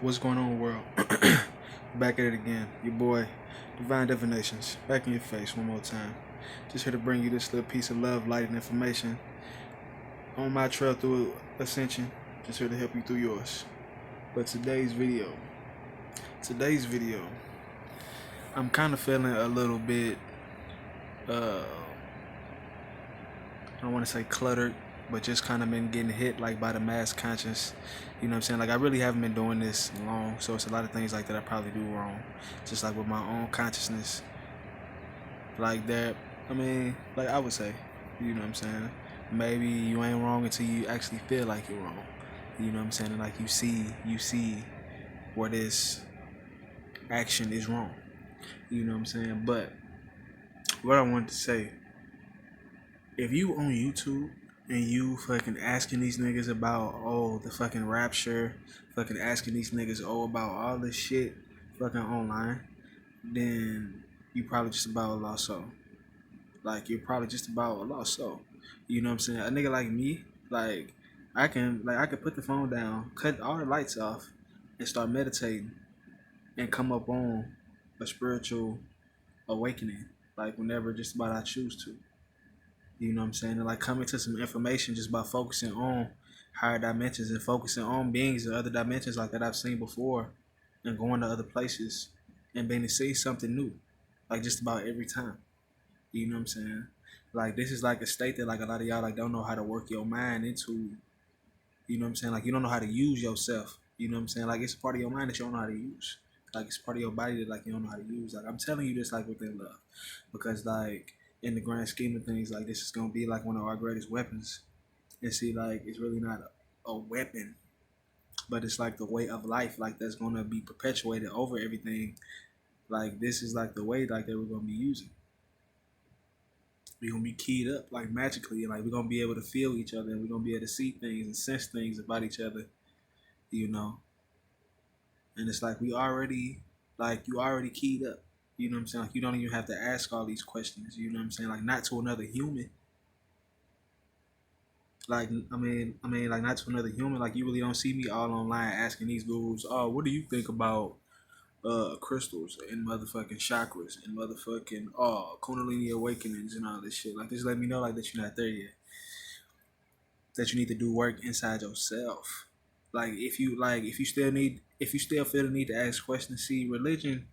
What's going on, world? Back at it again. Your boy, Divine Divinations. Back in your face one more time. Just here to bring you this little piece of love, light, and information on my trail through ascension. Just here to help you through yours. But today's video, I'm kind of feeling a little bit, I don't want to say cluttered, but just kind of been getting hit like by the mass conscious. You know what I'm saying? Like I really haven't been doing this long, so it's a lot of things like that I probably do wrong. Just like with my own consciousness, like that. I mean, like I would say, you know what I'm saying? Maybe you ain't wrong until you actually feel like you're wrong. You know what I'm saying? And like you see where this action is wrong. You know what I'm saying? But what I wanted to say, if you on YouTube and you fucking asking these niggas about the fucking rapture, fucking asking these niggas about all this shit fucking online, then you probably just about a lost soul. Like you're probably just about a lost soul. You know what I'm saying? A nigga like me, like I can put the phone down, cut all the lights off, and start meditating and come up on a spiritual awakening. Like whenever just about I choose to. You know what I'm saying? And like coming to some information just by focusing on higher dimensions and focusing on beings and other dimensions like that I've seen before and going to other places and being to see something new. Like just about every time. You know what I'm saying? Like this is like a state that like a lot of y'all like don't know how to work your mind into. You know what I'm saying? Like you don't know how to use yourself. You know what I'm saying? Like it's a part of your mind that you don't know how to use. Like it's part of your body that like you don't know how to use. Like I'm telling you this like within love. Because like in the grand scheme of things, like this is gonna be like one of our greatest weapons. And see, like it's really not a weapon, but it's like the way of life, like that's gonna be perpetuated over everything. Like this is like the way like that we're gonna be using. We're gonna be keyed up like magically, and like we're gonna be able to feel each other, and we're gonna be able to see things and sense things about each other, you know. And it's like we already, like you already keyed up. You know what I'm saying? Like you don't even have to ask all these questions. You know what I'm saying? Like not to another human. Like like not to another human. Like you really don't see me all online asking these gurus, oh, what do you think about crystals and motherfucking chakras and motherfucking Kundalini awakenings and all this shit. Like just let me know like that you're not there yet. That you need to do work inside yourself. If you still feel the need to ask questions, see religion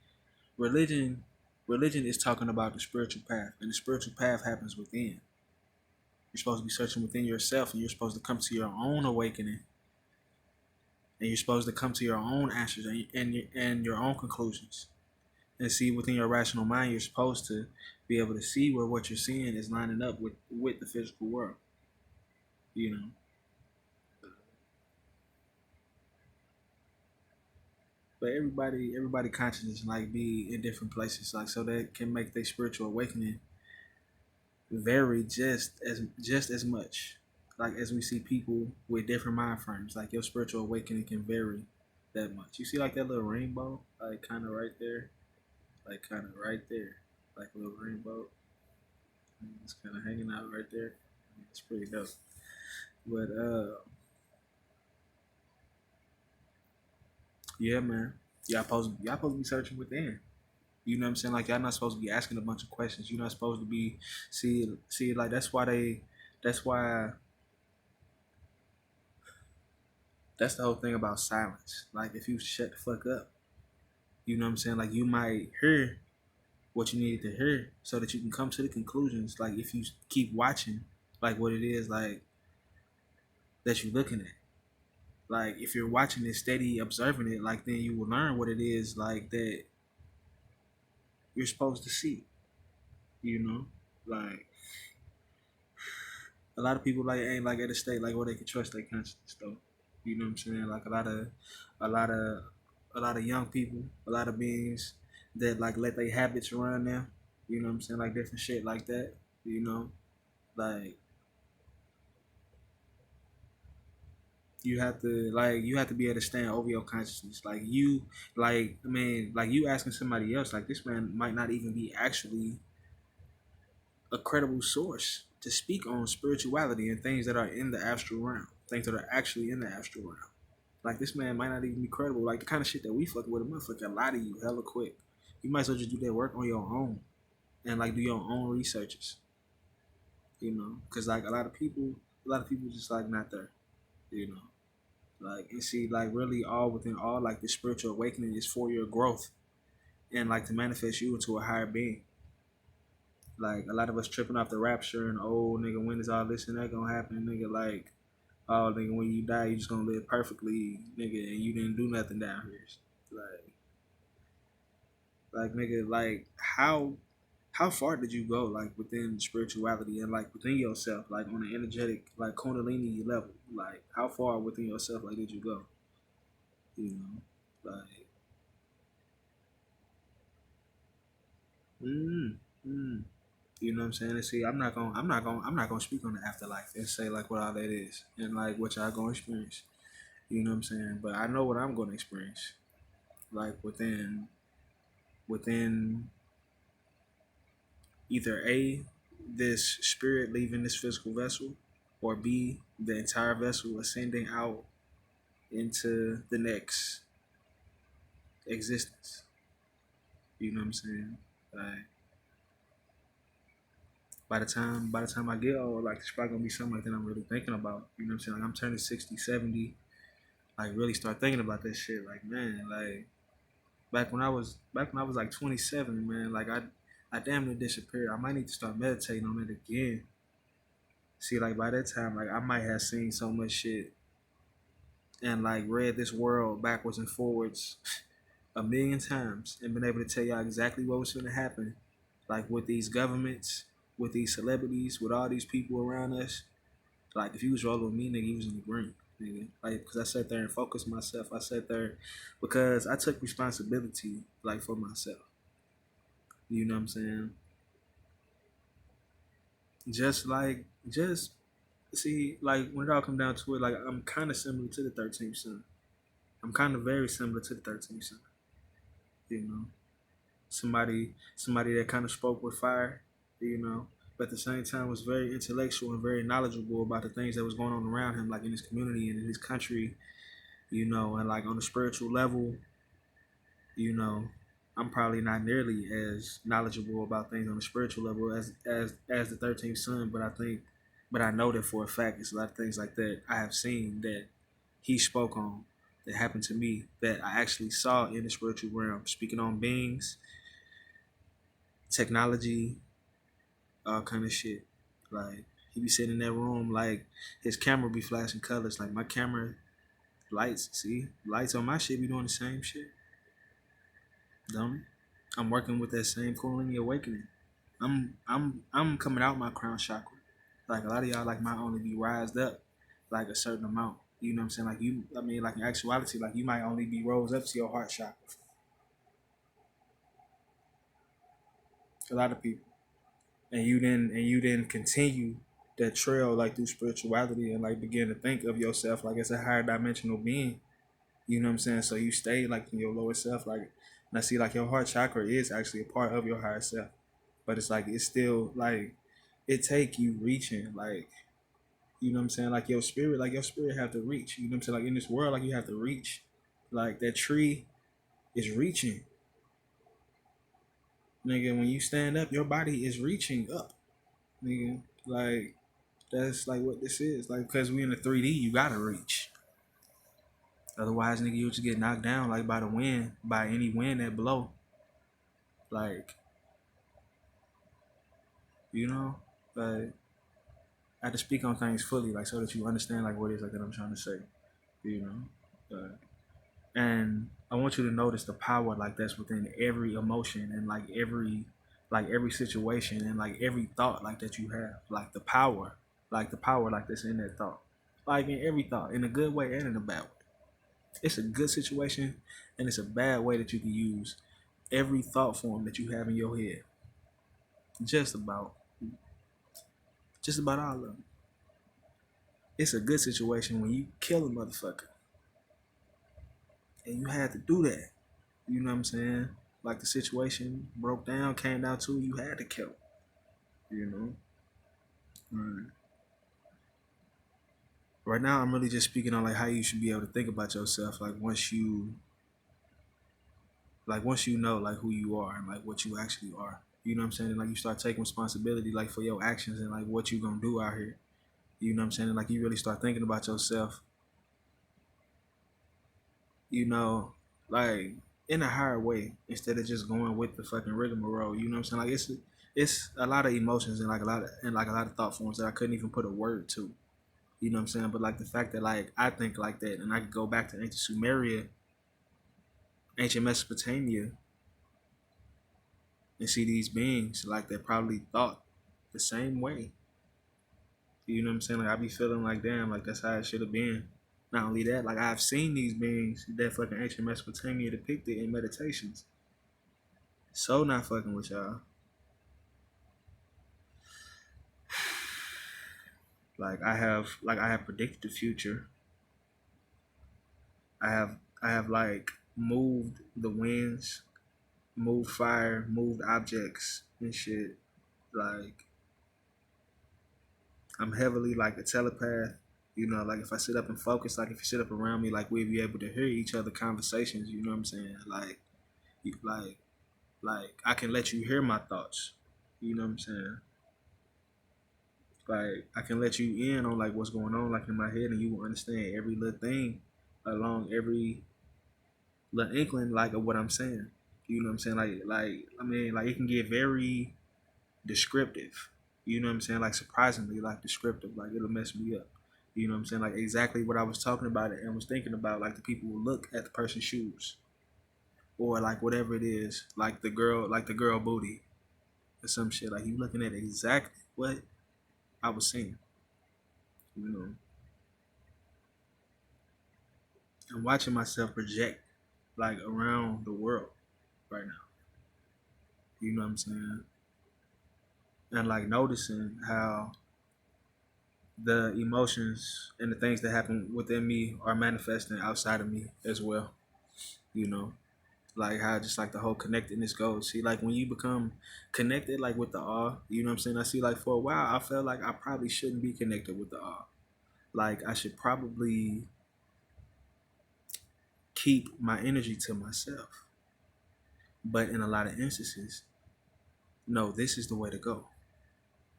religion is talking about the spiritual path, and the spiritual path happens within. You're supposed to be searching within yourself, and you're supposed to come to your own awakening, and you're supposed to come to your own answers and your own conclusions. And see within your rational mind, you're supposed to be able to see where what you're seeing is lining up with the physical world. You know, but everybody consciousness like be in different places, like so that can make their spiritual awakening vary just as much. Like as we see people with different mind frames, like your spiritual awakening can vary that much. You see like that little rainbow, like kind of right there, like kind of right there, like a little rainbow. It's kind of hanging out right there. It's pretty dope. But yeah, man, y'all supposed to be searching within. You know what I'm saying? Like y'all not supposed to be asking a bunch of questions. You're not supposed to be see like that's why that's the whole thing about silence. Like if you shut the fuck up, you know what I'm saying? Like you might hear what you needed to hear so that you can come to the conclusions. Like if you keep watching, like what it is like that you're looking at. Like if you're watching it steady, observing it, like then you will learn what it is like that you're supposed to see. You know, like a lot of people like ain't like at a state like where they can trust their consciousness though. You know what I'm saying? Like a lot of a lot of young people, a lot of beings that like let their habits run them. You know what I'm saying? Like different shit like that. You know, like you have to be able to stand over your consciousness. Like you like I mean like you asking somebody else like this man might not even be actually a credible source to speak on spirituality and things that are in the astral realm, things that are actually in the astral realm. Like this man might not even be credible. Like the kind of shit that we fuck with, a motherfucker lie to you hella quick. You might as well just do that work on your own and like do your own researches. You know, because like a lot of people just like not there. You know, like and see, like really all within all, like the spiritual awakening is for your growth and like to manifest you into a higher being. Like a lot of us tripping off the rapture and oh nigga, when is all this and that gonna happen, nigga? Like oh nigga, when you die, you just gonna live perfectly, nigga, and you didn't do nothing down here. Like nigga, like how far did you go like within spirituality and like within yourself, like on an energetic like kundalini level? Like how far within yourself like did you go? You know, like mm, mm, you know what I'm saying? And see, I'm not gonna speak on the afterlife and say like what all that is and like what y'all gonna experience. You know what I'm saying? But I know what I'm gonna experience, like within either A, this spirit leaving this physical vessel, or B, the entire vessel ascending out into the next existence. You know what I'm saying? Like by the time I get old, like it's probably gonna be something like that I'm really thinking about. You know what I'm saying? Like I'm turning 60, 70, like really start thinking about this shit. Like man, like back when I was like 27, man, like I damn near disappeared. I might need to start meditating on it again. See, like by that time, like I might have seen so much shit and like read this world backwards and forwards a million times and been able to tell y'all exactly what was going to happen, like with these governments, with these celebrities, with all these people around us. Like if you was rolling with me, nigga, you was in the green, nigga. Like because I sat there and focused myself. I sat there because I took responsibility, like for myself. You know what I'm saying? Just see, like when it all come down to it, like I'm kind of similar to the 13th son. I'm kind of very similar to the 13th son. You know, somebody that kind of spoke with fire. You know, but at the same time was very intellectual and very knowledgeable about the things that was going on around him, like in his community and in his country. You know, and like on a spiritual level, you know, I'm probably not nearly as knowledgeable about things on a spiritual level as the 13th son, but but I know that for a fact, it's a lot of things like that I have seen that he spoke on that happened to me that I actually saw in the spiritual realm, speaking on beings, technology, all kind of shit. Like he be sitting in that room, like his camera be flashing colors, like my camera lights. See, lights on my shit be doing the same shit. Don't it? I'm working with that same Kundalini awakening. I'm coming out my crown chakra. Like a lot of y'all like might only be rised up like a certain amount. You know what I'm saying? Like you I mean like in actuality, like you might only be rose up to your heart chakra. A lot of people. And you didn't continue that trail like through spirituality and like begin to think of yourself like as a higher dimensional being. You know what I'm saying? So you stay like in your lower self, like and I see like your heart chakra is actually a part of your higher self. But it's like it's still like it take you reaching, like you know what I'm saying, like your spirit have to reach. You know what I'm saying? Like in this world, like you have to reach. Like that tree is reaching. Nigga, when you stand up, your body is reaching up. Nigga. Like that's like what this is. Like because we in the 3D, you gotta reach. Otherwise, nigga, you'll just get knocked down like by the wind, by any wind that blow. Like, you know, like I have to speak on things fully, like so that you understand like what it is like that I'm trying to say. You know, and I want you to notice the power like that's within every emotion and like every situation and like every thought like that you have, like the power like that's in that thought, like in every thought, in a good way and in a bad way. It's a good situation and it's a bad way that you can use every thought form that you have in your head. Just about, just about all of them. It's a good situation when you kill a motherfucker and you had to do that. You know what I'm saying? Like the situation broke down, came down to you had to kill. You know, right. right now I'm really just speaking on like how you should be able to think about yourself once you know like who you are and like what you actually are. You know what I'm saying? And, like you start taking responsibility like for your actions and like what you gonna do out here. You know what I'm saying? And, like you really start thinking about yourself, you know, like in a higher way instead of just going with the fucking rigmarole. You know what I'm saying? Like it's a lot of emotions and like a lot of thought forms that I couldn't even put a word to. You know what I'm saying? But like the fact that like I think like that and I could go back to ancient Sumeria, ancient Mesopotamia, and see these beings like that probably thought the same way. You know what I'm saying? Like I be feeling like damn, like that's how it should have been. Not only that, like I've seen these beings that fucking ancient Mesopotamia depicted in meditations. So not fucking with y'all. Like I have predicted the future. I have like moved the winds, moved fire, moved objects and shit. Like I'm heavily like a telepath. You know, like if I sit up and focus, like if you sit up around me, like we'd be able to hear each other conversations. You know what I'm saying? Like, like I can let you hear my thoughts. You know what I'm saying? Like I can let you in on like what's going on, like in my head, and you will understand every little thing along every little inkling, like of what I'm saying. You know what I'm saying? Like I mean, like it can get very descriptive. You know what I'm saying? Like surprisingly, like descriptive. Like it'll mess me up. You know what I'm saying? Like exactly what I was talking about and was thinking about. Like the people will look at the person's shoes or like whatever it is, like the girl booty or some shit. Like you looking at exactly what I was saying. You know, and watching myself project like around the world right now. You know what I'm saying? And like noticing how the emotions and the things that happen within me are manifesting outside of me as well. You know, like how just like the whole connectedness goes. See, like when you become connected, like with the awe, you know what I'm saying? I see, like for a while, I felt like I probably shouldn't be connected with the awe. Like I should probably keep my energy to myself. But in a lot of instances, no, this is the way to go.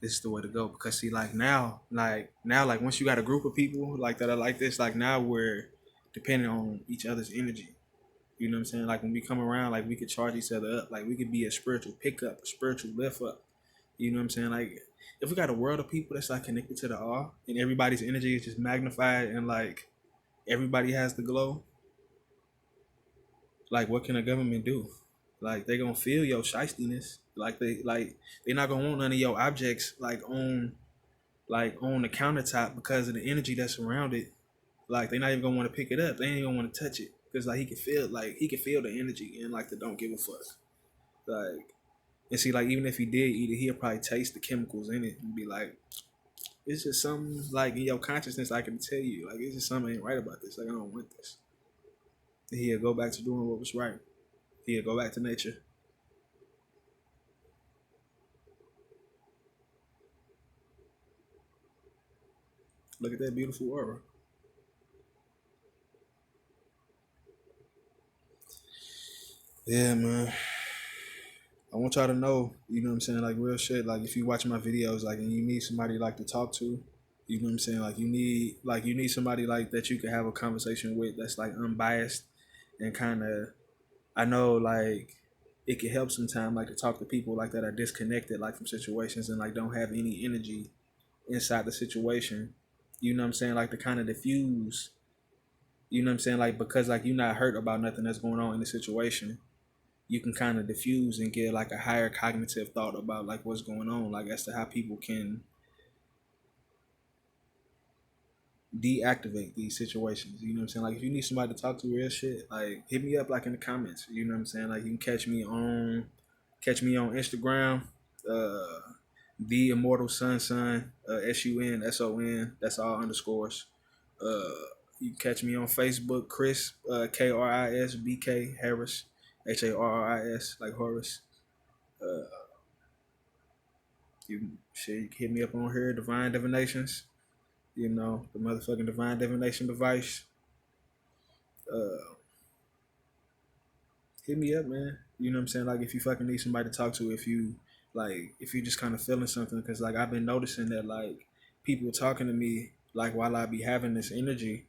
This is the way to go because see, like once you got a group of people like that are like this, like now we're depending on each other's energy. You know what I'm saying? Like when we come around, like we could charge each other up. Like we could be a spiritual pickup, a spiritual lift up. You know what I'm saying? Like if we got a world of people that's like connected to the all and everybody's energy is just magnified and like everybody has the glow, like what can a government do? Like they gonna feel your shystiness. They not gonna want none of your objects like on the countertop because of the energy that's around it. Like they not even gonna want to pick it up. They ain't gonna want to touch it because like he can feel the energy and like the don't give a fuck. Like and see like even if he did eat it, he'll probably taste the chemicals in it and be like, it's just something like in your consciousness I can tell you like it's just something ain't right about this. Like I don't want this. And he'll go back to doing what was right. He'll go back to nature. Look at that beautiful aura. Yeah, man. I want y'all to know, you know what I'm saying, like real shit. Like if you watch my videos, like and you need somebody like to talk to, you know what I'm saying, like you need somebody like that you can have a conversation with that's like unbiased and kind of I know like it can help sometimes like to talk to people like that are disconnected like from situations and like don't have any energy inside the situation. You know what I'm saying, like to kind of diffuse. You know what I'm saying, like because like you're not hurt about nothing that's going on in the situation you can kind of diffuse and get like a higher cognitive thought about like what's going on, like as to how people can deactivate these situations. You know what I'm saying? Like if you need somebody to talk to real shit, like hit me up like in the comments. You know what I'm saying? Like you can catch me on Instagram, uh the immortal sun SUNSON. That's all underscores. Uh you can catch me on Facebook, Chris KRISBK Harris, HARRIS like Horace. Uh, you can hit me up on here, Divine Divinations. You know, the motherfucking divine divination device. Uh, Hit me up, man. You know what I'm saying? Like if you fucking need somebody to talk to, if you just kind of feeling something, because like I've been noticing that like people talking to me like while I be having this energy,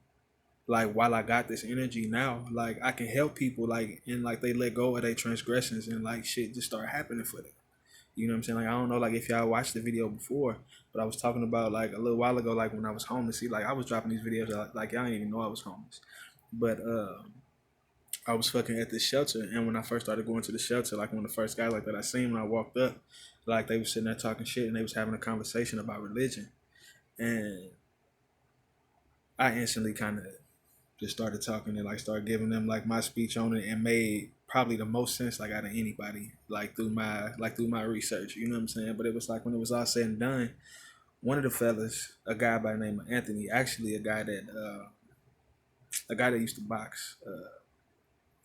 like while I got this energy now, like I can help people like and like they let go of their transgressions and like shit just start happening for them. You know what I'm saying? Like I don't know like if y'all watched the video before, but I was talking about like a little while ago, like when I was homeless. See, like I was dropping these videos like y'all didn't even know I was homeless. But I was fucking at the shelter, and when I first started going to the shelter, like one of the first guys like that I seen when I walked up, like they was sitting there talking shit and they was having a conversation about religion, and I instantly kind of just started talking and like started giving them like my speech on it and made probably the most sense like out of anybody like through my research. You know what I'm saying? But it was like when it was all said and done, one of the fellas, a guy by the name of Anthony, actually a guy that used to box.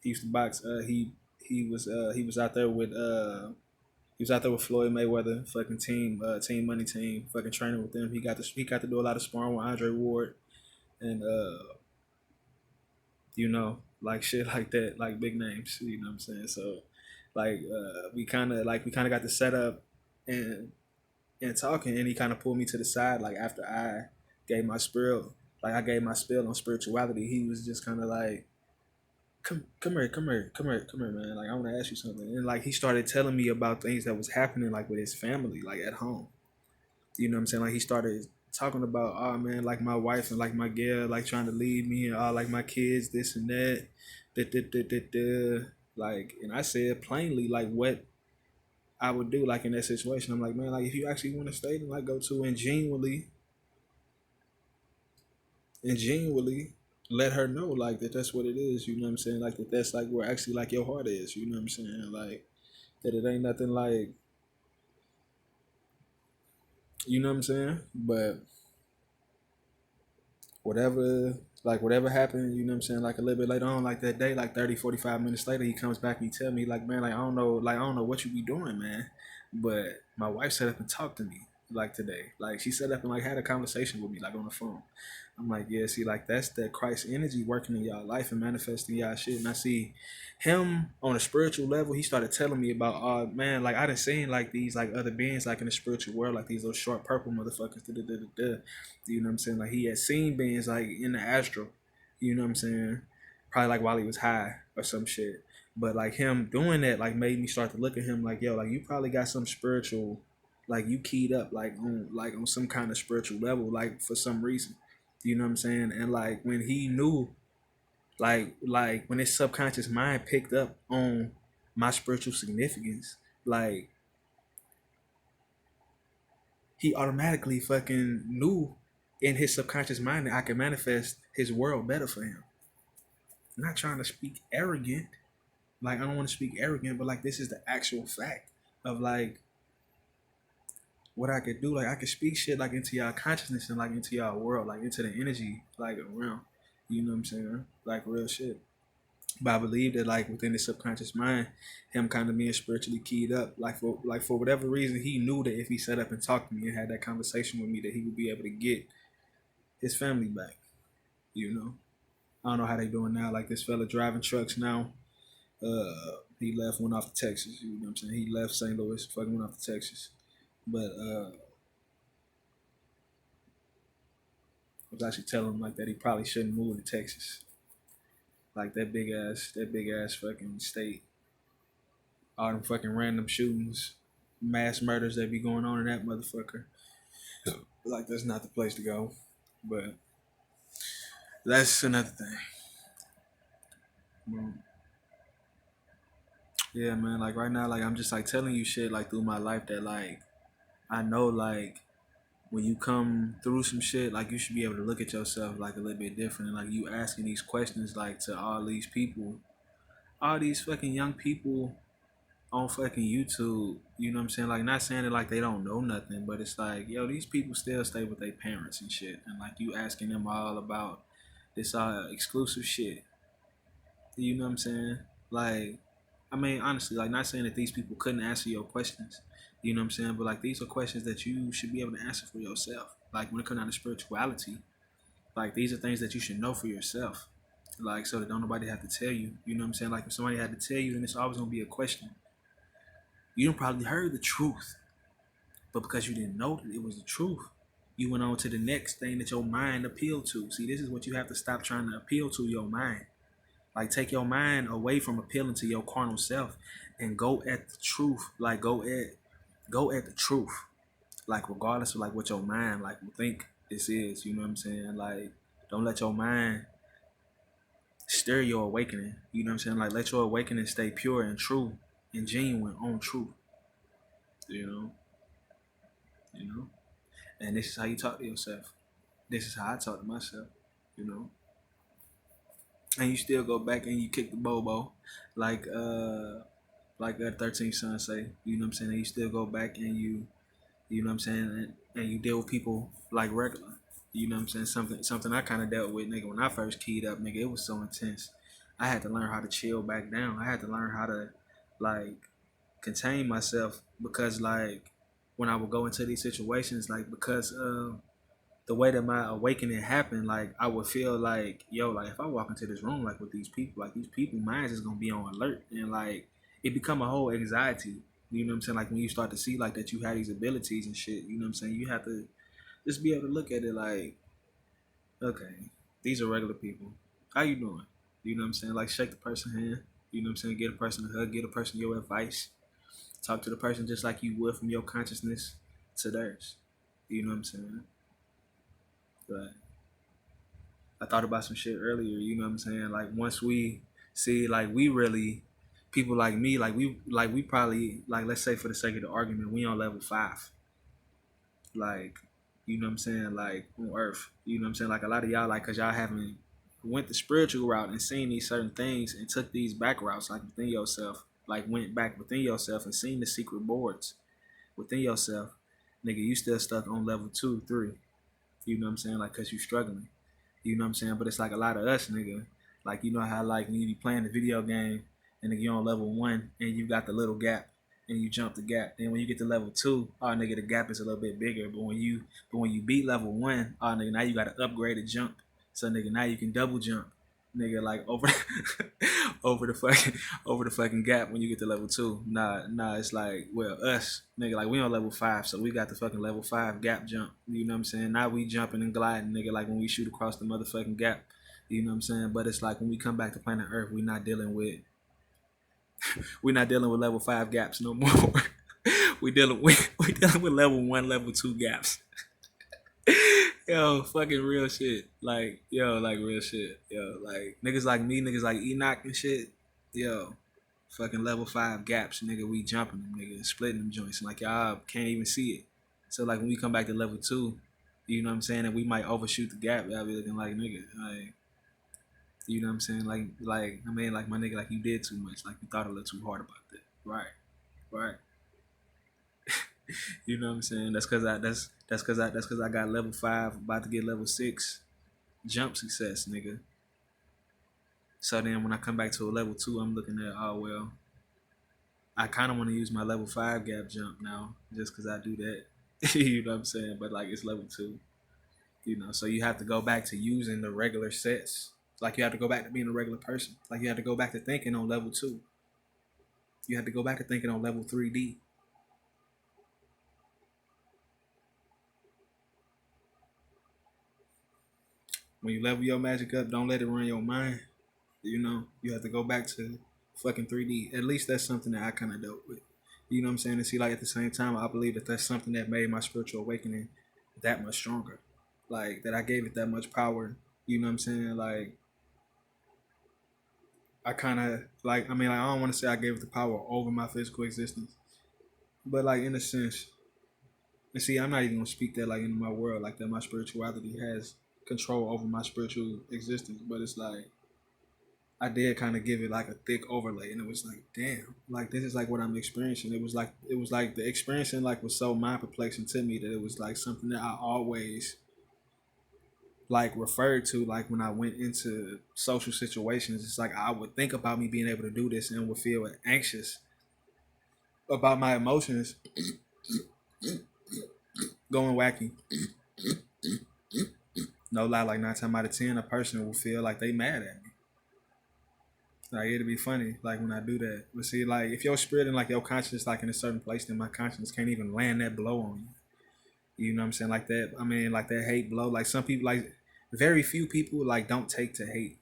He used to box. He was out there with he was out there with Floyd Mayweather, fucking team money team, fucking training with them. He got to do a lot of sparring with Andre Ward and you know, like shit like that, like big names, you know what I'm saying? So like we kinda got the setup and talking and he kinda pulled me to the side like after I gave my spiel like I gave my spiel on spirituality, he was just kinda like come here, man. Like I want to ask you something. And like he started telling me about things that was happening like with his family, like at home. You know what I'm saying? Like he started talking about, oh man, like my wife and like my girl, like trying to leave me, and like my kids, this and that, da. Like, and I said plainly, like what I would do, like in that situation. I'm like, man, like if you actually want to stay, then like go to and genuinely let her know like that that's what it is. You know what I'm saying? Like that that's like where actually like your heart is. You know what I'm saying? Like that it ain't nothing like you know what I'm saying. But whatever whatever happened, you know what I'm saying, like a little bit later on, like that day, like 30, 45 minutes later, he comes back and he tell me, like, man, like I don't know what you be doing, man. But my wife set up and talked to me like today. Like she set up and like had a conversation with me, like on the phone. I'm like, yeah, see, like that's that Christ energy working in y'all life and manifesting y'all shit. And I see him on a spiritual level. He started telling me about, man, like I done seen like these like other beings like in the spiritual world, like these little short purple motherfuckers. Da, da, da, da, da. You know what I'm saying? Like he had seen beings like in the astral. You know what I'm saying? Probably like while he was high or some shit. But like him doing that like made me start to look at him like, yo, like you probably got some spiritual, like you keyed up like on some kind of spiritual level, like for some reason. You know what I'm saying? And like when he knew, like when his subconscious mind picked up on my spiritual significance, like he automatically fucking knew in his subconscious mind that I could manifest his world better for him. I'm not trying to speak arrogant. Like I don't want to speak arrogant, but like this is the actual fact of like what I could do. Like I could speak shit like into y'all consciousness and like into y'all world, like into the energy like around. You know what I'm saying? Like real shit. But I believe that like within his subconscious mind, him kind of being spiritually keyed up, like for whatever reason, he knew that if he sat up and talked to me and had that conversation with me, that he would be able to get his family back. You know, I don't know how they doing now. Like this fella driving trucks now. He left, went off to Texas. You know what I'm saying? He left St. Louis, fucking went off to Texas. But I was actually telling him like that he probably shouldn't move to Texas. Like that big ass fucking state. All them fucking random shootings, mass murders that be going on in that motherfucker. Like that's not the place to go. But that's another thing. Yeah, man. Like right now, like I'm just like telling you shit like through my life that like I know like when you come through some shit, like you should be able to look at yourself like a little bit different. And like you asking these questions like to all these people, all these fucking young people on fucking YouTube, you know what I'm saying? Like not saying it like they don't know nothing, but it's like, yo, these people still stay with their parents and shit. And like you asking them all about this exclusive shit. You know what I'm saying? Like I mean honestly, like not saying that these people couldn't answer your questions. You know what I'm saying? But like these are questions that you should be able to answer for yourself. Like when it comes down to spirituality, like these are things that you should know for yourself. Like so that don't nobody have to tell you. You know what I'm saying? Like if somebody had to tell you, then it's always gonna be a question. You done probably heard the truth, but because you didn't know that it was the truth, you went on to the next thing that your mind appealed to. See, this is what you have to stop trying to appeal to your mind. Like take your mind away from appealing to your carnal self and go at the truth. Like go at the truth. Like regardless of like what your mind like will think this is, you know what I'm saying? Like don't let your mind stir your awakening. You know what I'm saying? Like let your awakening stay pure and true and genuine on truth. You know? You know? And this is how you talk to yourself. This is how I talk to myself, you know. And you still go back and you kick the bobo, like that 13th son say, you know what I'm saying? And you still go back and you know what I'm saying, and you deal with people like regular. You know what I'm saying? Something I kinda dealt with, nigga, when I first keyed up, nigga, it was so intense. I had to learn how to chill back down. I had to learn how to like contain myself because like when I would go into these situations, like because the way that my awakening happened, like I would feel like, yo, like if I walk into this room like with these people, like these people minds is gonna be on alert and like it become a whole anxiety. You know what I'm saying? Like when you start to see like that you have these abilities and shit, you know what I'm saying? You have to just be able to look at it like, okay, these are regular people. How you doing? You know what I'm saying? Like shake the person's hand. You know what I'm saying? Get a person a hug, get a person your advice. Talk to the person just like you would from your consciousness to theirs. You know what I'm saying? But I thought about some shit earlier, you know what I'm saying? Like once we see like we really people like me, like we probably like let's say for the sake of the argument, we on level 5. Like, you know what I'm saying, like on earth. You know what I'm saying? Like a lot of y'all like cause y'all haven't went the spiritual route and seen these certain things and took these back routes like within yourself. Like went back within yourself and seen the secret boards within yourself. Nigga, you still stuck on level 2, 3. You know what I'm saying? Like cause you struggling. You know what I'm saying? But it's like a lot of us, nigga. Like, you know how, like, when you be playing the video game and nigga, you're on level 1 and you got the little gap and you jump the gap. Then when you get to level 2, oh, nigga, the gap is a little bit bigger. But when you beat level 1, oh, nigga, now you got to upgrade a jump. So, nigga, now you can double jump. Nigga, like, over over the fucking gap when you get to level 2. Nah, it's like, well, us, nigga, like, we on level 5, so we got the fucking level 5 gap jump. You know what I'm saying? Now we jumping and gliding, nigga, like when we shoot across the motherfucking gap. You know what I'm saying? But it's like when we come back to planet Earth, we're not dealing with level 5 gaps no more. we dealing with level 1, level 2 gaps. Yo, fucking real shit. Like, yo, like real shit. Yo, like niggas like me, niggas like Enoch and shit. Yo, fucking level 5 gaps, nigga. We jumping them, nigga, splitting them joints. Like y'all can't even see it. So like when we come back to level 2, you know what I'm saying, and we might overshoot the gap. Y'all be looking like nigga, like you know what I'm saying, like I mean, like my nigga, like you did too much, like you thought a little too hard about that. Right, right. You know what I'm saying? That's cause I got level 5, about to get level 6 jump success, nigga. So then when I come back to a level 2, I'm looking at, oh well, I kind of want to use my level 5 gap jump now, just cause I do that. You know what I'm saying? But like it's level 2, you know. So you have to go back to using the regular sets. Like you have to go back to being a regular person. Like you have to go back to thinking on level 2. You have to go back to thinking on level 3D. When you level your magic up, don't let it run your mind. You know, you have to go back to fucking 3D. At least that's something that I kind of dealt with. You know what I'm saying? And see, like at the same time, I believe that that's something that made my spiritual awakening that much stronger. Like that I gave it that much power. You know what I'm saying? Like I kind of like. I mean, like, I don't want to say I gave it the power over my physical existence, but like in a sense. And see, I'm not even gonna speak that like into my world like that. My spirituality has control over my spiritual existence, but it's like I did kind of give it like a thick overlay, and it was like, damn, like this is like what I'm experiencing. It was like the experiencing like was so mind perplexing to me that it was like something that I always like referred to like when I went into social situations. It's like I would think about me being able to do this and would feel anxious about my emotions going wacky. No lie, like 9 times out of 10, a person will feel like they mad at me. Like it'll be funny, like when I do that. But see, like if your spirit and like your conscience like in a certain place, then my conscience can't even land that blow on you. You know what I'm saying? Like that. I mean, like that hate blow. Like some people, like very few people, like don't take to hate.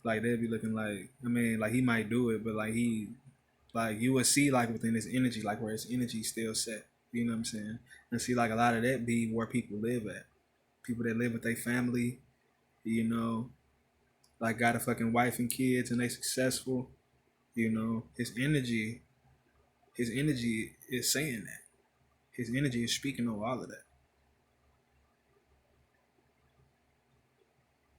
Like they'll be looking like, I mean, like he might do it, but like like you will see like within his energy, like where his energy still set. You know what I'm saying? And see, like a lot of that be where people live at. People that live with their family, you know, like got a fucking wife and kids and they successful. You know, his energy is saying that. His energy is speaking over all of that.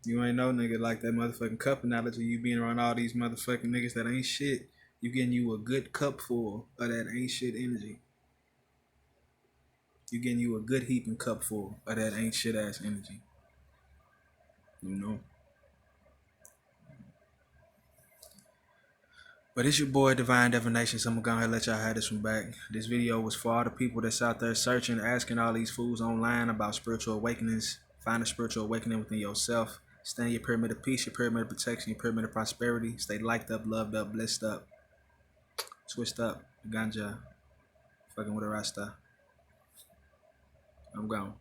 You ain't no nigga like that motherfucking cup analogy. You being around all these motherfucking niggas that ain't shit. You getting you a good cup full of that ain't shit energy. You getting you a good heaping cup full of that ain't shit ass energy. You know. But it's your boy Divine Divination, so I'm gonna go ahead and let y'all have this one back. This video was for all the people that's out there searching, asking all these fools online about spiritual awakenings. Find a spiritual awakening within yourself. Stay in your pyramid of peace, your pyramid of protection, your pyramid of prosperity. Stay liked up, loved up, blessed up, switched up, ganja, fucking with a rasta. I'm gone.